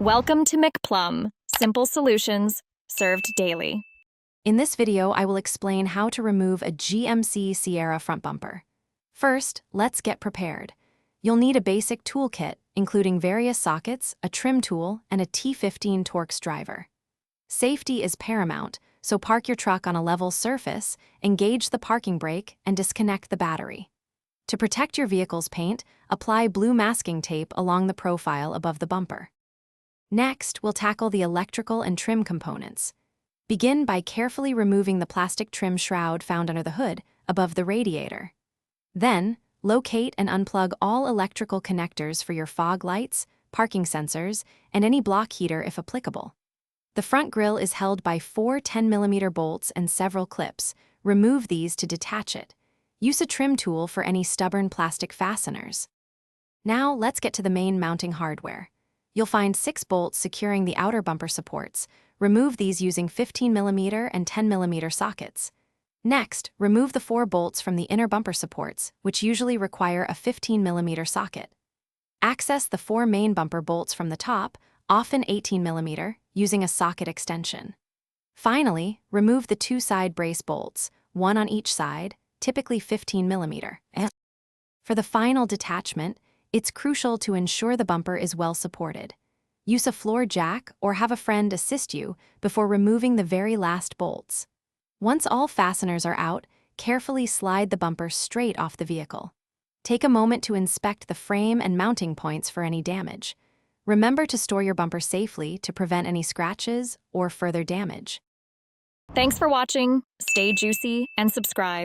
Welcome to McPlum, simple solutions served daily. In this video, I will explain how to remove a GMC Sierra front bumper. First, let's get prepared. You'll need a basic toolkit, including various sockets, a trim tool, and a T15 Torx driver. Safety is paramount, so park your truck on a level surface, engage the parking brake, and disconnect the battery. To protect your vehicle's paint, apply blue masking tape along the profile above the bumper. Next, we'll tackle the electrical and trim components. Begin by carefully removing the plastic trim shroud found under the hood, above the radiator. Then, locate and unplug all electrical connectors for your fog lights, parking sensors, and any block heater if applicable. The front grille is held by 4 10mm bolts and several clips. Remove these to detach it. Use a trim tool for any stubborn plastic fasteners. Now, let's get to the main mounting hardware. You'll find 6 bolts securing the outer bumper supports. Remove these using 15mm and 10mm sockets. Next, remove the 4 bolts from the inner bumper supports, which usually require a 15mm socket. Access the 4 main bumper bolts from the top, often 18mm, using a socket extension. Finally, remove the 2 side brace bolts, one on each side, typically 15mm. For the final detachment, it's crucial to ensure the bumper is well supported. Use a floor jack or have a friend assist you before removing the very last bolts. Once all fasteners are out, carefully slide the bumper straight off the vehicle. Take a moment to inspect the frame and mounting points for any damage. Remember to store your bumper safely to prevent any scratches or further damage. Thanks for watching. Stay juicy and subscribe.